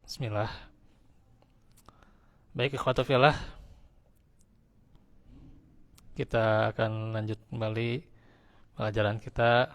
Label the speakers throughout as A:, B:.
A: Bismillah. Baik, ikhwatu fillah, kita akan lanjut kembali pelajaran kita.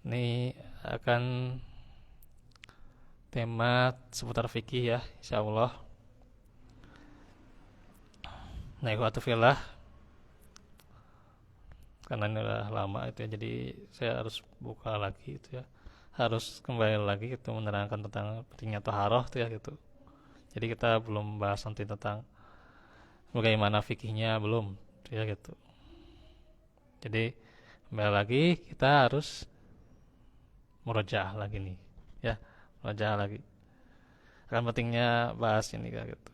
A: Ini akan tema seputar fikih ya, insyaallah. Nah, ikhwatu fillah, karena ini udah lama itu ya, jadi saya harus buka lagi itu ya. Harus kembali lagi itu menerangkan tentang pentingnya taharah itu ya gitu. Jadi kita belum bahas nanti tentang bagaimana fikihnya belum itu ya gitu. Jadi kembali lagi kita harus murojaah lagi nih ya, murojaah lagi akan pentingnya bahas ini kayak gitu.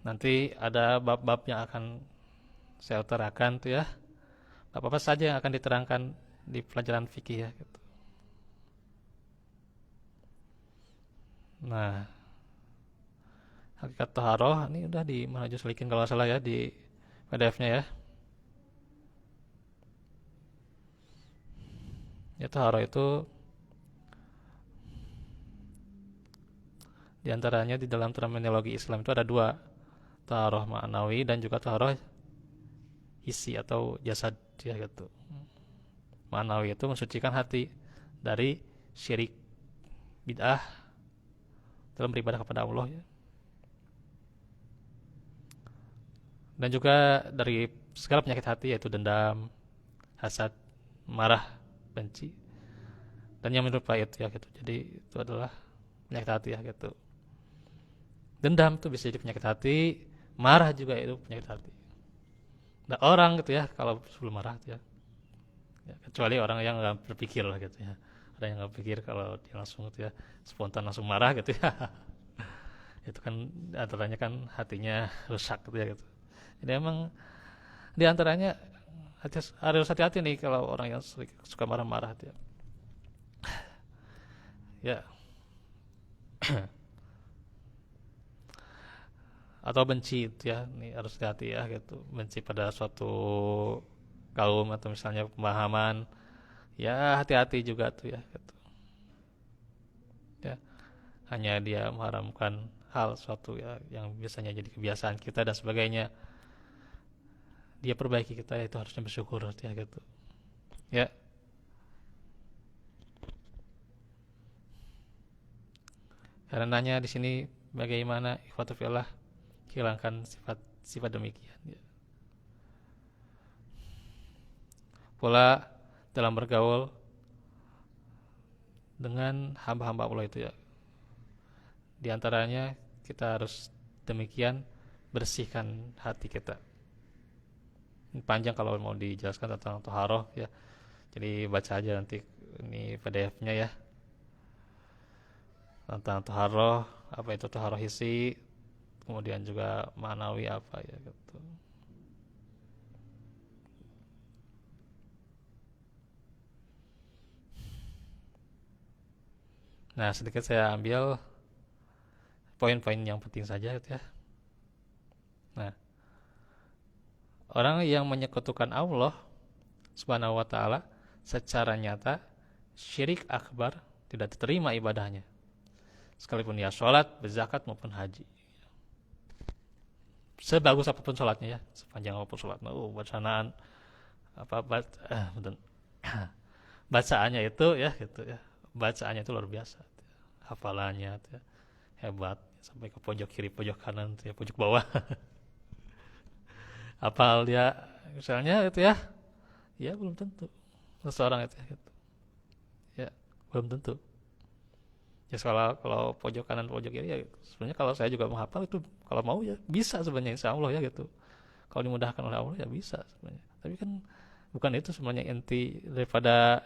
A: Nanti ada bab-bab yang akan saya utarakan tuh ya, bab apa saja yang akan diterangkan di pelajaran fikih ya gitu. Nah, hakikat taharoh ini udah di Manhajus Salikin kalau salah ya, di PDF-nya ya. Ya, taharoh itu diantaranya di dalam terminologi Islam itu ada dua, taharoh ma'nawi dan juga taharoh isi atau jasad ya gitu. Ma'nawi itu mensucikan hati dari syirik, bid'ah dalam beribadah kepada Allah ya. Dan juga dari segala penyakit hati, yaitu dendam, hasad, marah, benci, dan yang menyerupai itu ya gitu. Jadi itu adalah penyakit hati ya gitu. Dendam itu bisa jadi penyakit hati, marah juga itu penyakit hati. Nah, orang gitu ya kalau sebelum marah gitu ya, ya kecuali orang yang nggak berpikir lah gitu ya. Ada yang nggak berpikir, kalau dia langsung gitu ya spontan langsung marah gitu ya. Itu kan antaranya kan hatinya rusak gitu ya gitu. Jadi emang di antaranya harus hati-hati nih kalau orang yang suka marah-marah gitu ya. Ya, atau benci itu ya, ini harus hati-hati ya gitu. Benci pada suatu kaum atau misalnya pemahaman, ya hati-hati juga tuh ya gitu. Ya, hanya dia mengharamkan hal suatu ya yang biasanya jadi kebiasaan kita dan sebagainya, dia perbaiki, kita itu harusnya bersyukur ya gitu. Ya, karena nanya di sini bagaimana ikhwatu fillah hilangkan sifat sifat demikian ya. Pula dalam bergaul dengan hamba-hamba Allah itu ya, di antaranya kita harus demikian bersihkan hati kita. Ini panjang kalau mau dijelaskan tentang toharoh ya, jadi baca aja nanti ini PDF-nya ya, tentang toharoh, apa itu toharoh hisi, kemudian juga manawi apa ya gitu. Nah, sedikit saya ambil poin-poin yang penting saja gitu ya. Nah, orang yang menyekutukan Allah Subhanahu wa taala secara nyata, syirik akbar, tidak diterima ibadahnya. Sekalipun dia sholat, berzakat maupun haji. Sebagus apapun sholatnya ya, sepanjang apapun sholatnya, bacaan apa bacaannya itu ya gitu ya. Bacaannya itu luar biasa. Hafalannya itu ya, hebat sampai ke pojok kiri, pojok kanan, ya, pojok bawah. Hafal dia misalnya itu ya, ya belum tentu seseorang itu ya, gitu. Ya belum tentu. Ya kalau pojok kanan pojok kiri ya sebenarnya kalau saya juga menghafal itu, kalau mau ya bisa sebenarnya, insya Allah ya gitu. Kalau dimudahkan oleh Allah ya bisa sebenarnya. Tapi kan bukan itu sebenarnya inti daripada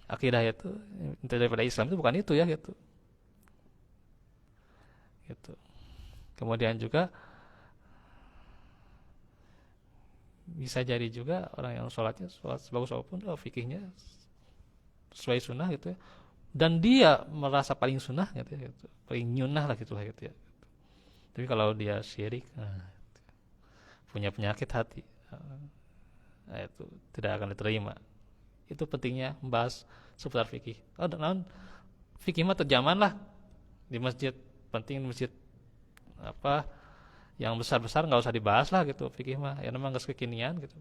A: akidah itu, inti daripada Islam itu bukan itu ya gitu. Gitu. Kemudian juga bisa jadi juga orang yang sholatnya sholat sebagus apapun, fikihnya sesuai sunnah gitu ya, dan dia merasa paling sunnah gitu ya gitu. Paling nyunah lah gitu ya. Tapi kalau dia syirik, punya penyakit hati, nah, itu tidak akan diterima. Itu pentingnya membahas seputar fikih. Oh, dan fikih mah terjaman lah di masjid. Penting di masjid apa yang besar-besar nggak usah dibahas lah gitu fikih mah. Ya memang geus kekinian gitu.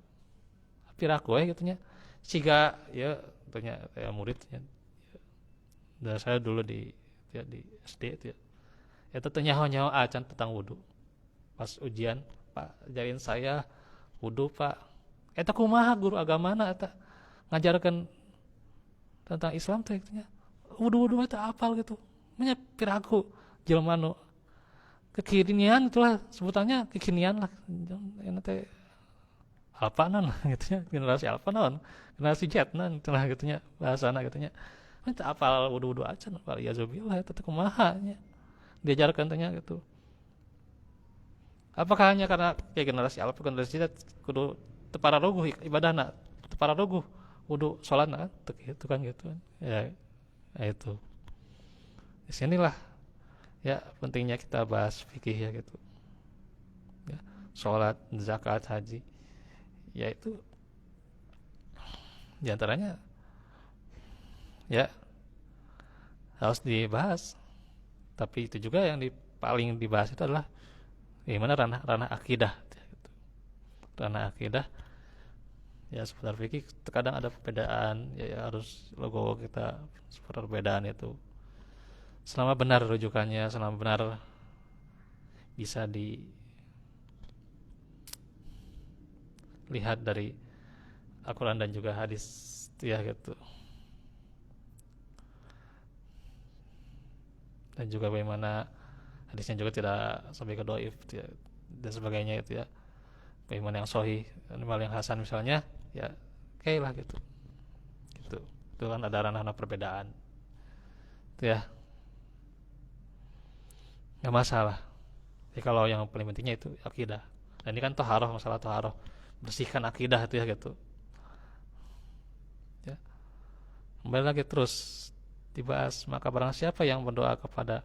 A: Tapi raku gitunya. Siga ya tentunya ya, muridnya. Dan saya dulu di SD itu ya. Itu teh nyaho-nyaho acan tentang wudu. Pas ujian, Pak, ajarin saya wudu, Pak. Eta kumaha guru agamana eta ngajarkeun tentang Islam teh nya. Wudu-wudu eta apal gitu. Nya piraku jelema nu kekinian itulah sebutannya kekinian lah. Eta teh alpanan gitu nya, generasi alpanan, generasi Z nan itulah gitu nya bahasana gitu nya. Eta apal wudu-wudu acan, apal ya zubillah eta teh kumaha nya. Diajarkan tanya gitu. Apakah hanya karena kayak generasi alfa generasi Z kudu tepara roguh ibadahna, tepara roguh wudu salatna itu kan gitu kan. Ya itu. Di sinilah ya pentingnya kita bahas fikih ya gitu. Ya, salat, zakat, haji. Yaitu diantaranya ya harus dibahas. Tapi itu juga yang paling dibahas itu adalah gimana ranah akidah gitu. Ranah akidah ya seputar fikih terkadang ada perbedaan ya harus logo kita seputar perbedaan itu selama benar rujukannya, selama benar bisa dilihat dari Al-Quran dan juga hadis ya gitu. Dan juga bagaimana hadisnya juga tidak sampai ke dhaif ya, dan sebagainya itu ya. Bagaimana yang sahih, yang hasan misalnya ya oke lah gitu. Gitu. Itu kan ada ranah perbedaan. Itu ya. Enggak masalah. Jadi kalau yang paling pentingnya itu akidah. Dan ini kan toharoh, masalah toharoh. Bersihkan akidah itu ya gitu. Ya. Kembali lagi terus dibahas, maka barang siapa yang berdoa kepada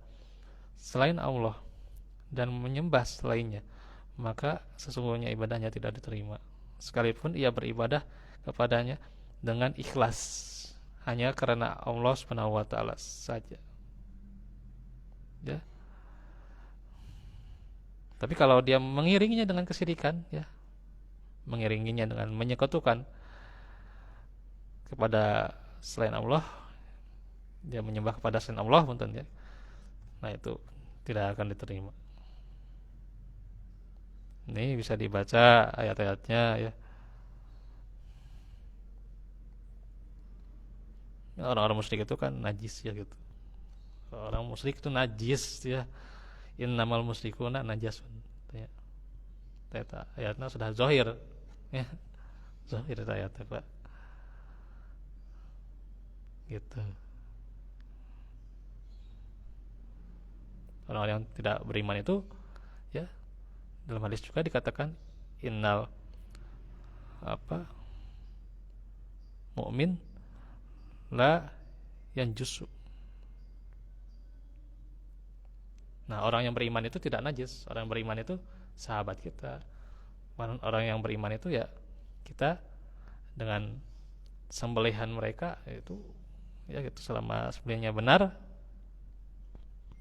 A: selain Allah dan menyembah selainnya, maka sesungguhnya ibadahnya tidak diterima, sekalipun ia beribadah kepadanya dengan ikhlas hanya karena Allah Subhanahu wa taala saja. Ya. Tapi kalau dia mengiringinya dengan kesyirikan, ya, mengiringinya dengan menyekutukan kepada selain Allah, dia menyembah kepada selain Allah punten ya. Nah, itu tidak akan diterima. Ini bisa dibaca ayat-ayatnya ya. Orang-orang musyrik itu kan najis ya gitu. Orang musyrik itu najis ya. Innamal musyrikuna najasun. Ya. Ayatnya sudah zahir ya. Zahir ayatnya, Pak. Gitu. Orang-orang yang tidak beriman itu ya dalam hadis juga dikatakan innal mukmin la yanjusu. Nah, orang yang beriman itu tidak najis. Orang yang beriman itu sahabat kita. Orang yang beriman itu ya kita dengan sembelihan mereka itu ya gitu, selama sembelihnya benar,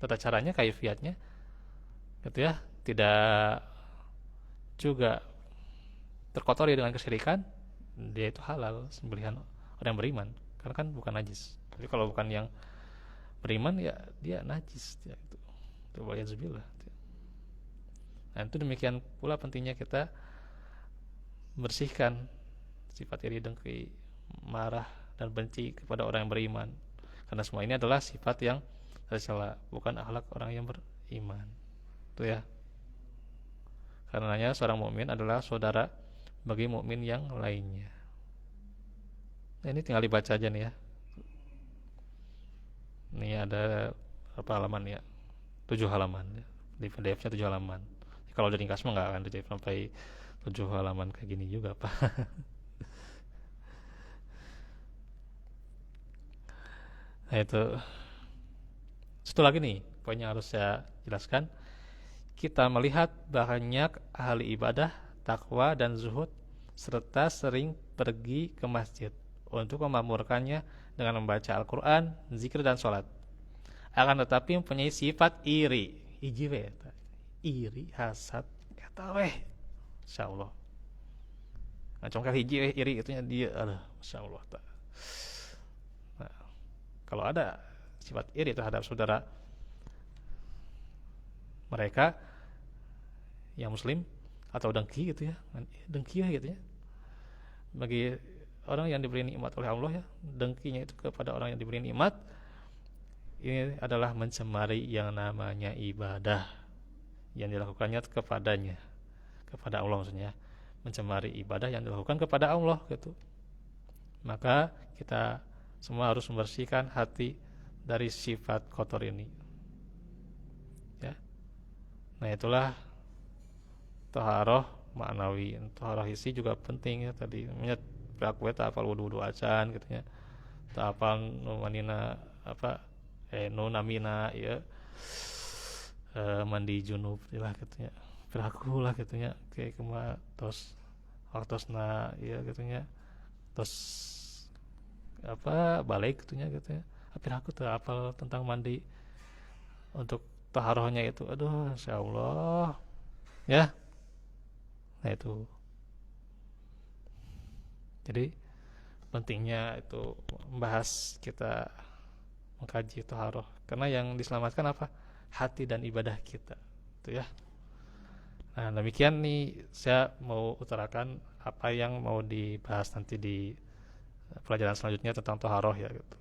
A: tata caranya, kaifiatnya gitu ya, tidak juga terkotori dengan kesyirikan, dia itu halal sembelihan orang yang beriman karena kan bukan najis. Tapi kalau bukan yang beriman ya dia najis ya, itu waliyadzubillah. Nah, itu demikian pula pentingnya kita bersihkan sifat iri, dengki, marah dan benci kepada orang yang beriman, karena semua ini adalah sifat yang tercela, bukan akhlak orang yang beriman. Itu ya. Karenanya seorang mukmin adalah saudara bagi mukmin yang lainnya. Nah, ini tinggal dibaca aja nih ya. Ini ada berapa halaman ya? 7 halaman ya. Di PDF-nya 7 halaman. Kalau udah ringkas mah nggak akan dijahit sampai 7 halaman kayak gini juga, Pak. Nah, itu satu lagi nih poin yang harus saya jelaskan. Kita melihat banyak ahli ibadah, takwa dan zuhud serta sering pergi ke masjid untuk memakmurkannya dengan membaca Al-Quran, zikir dan sholat. Akan tetapi mempunyai sifat iri, hiji we eta. Iri, hasad, eta weh, Insya Allah. Nah, congkak hiji weh iri itunya dia, aduh, Masya Allah. Nah, kalau ada sifat iri terhadap saudara mereka yang muslim atau dengki gitu ya, dengki ya gitu ya, bagi orang yang diberi nikmat oleh Allah ya, dengkinya itu kepada orang yang diberi nikmat, ini adalah mencemari yang namanya ibadah yang dilakukannya kepadanya, kepada Allah maksudnya, mencemari ibadah yang dilakukan kepada Allah gitu. Maka kita semua harus membersihkan hati dari sifat kotor ini ya. Nah itulah taharah maknawi. Taharah isi juga penting ya, tadi menyet berlaku tak apal wudu acan gitu ya, tak apal numanina apa nu namina ya, mandi junub lah gitu ya, berlaku lah gitu ya, kayak kema tos waktosna ya gitu ya, tos apa balik gitu ya gitu ya, berlaku tak apal tentang mandi untuk taharahnya itu, aduh Insya Allah ya. Nah itu jadi pentingnya itu membahas, kita mengkaji taharah, karena yang diselamatkan apa? Hati dan ibadah kita itu ya. Nah demikian nih saya mau utarakan apa yang mau dibahas nanti di pelajaran selanjutnya tentang taharah ya gitu.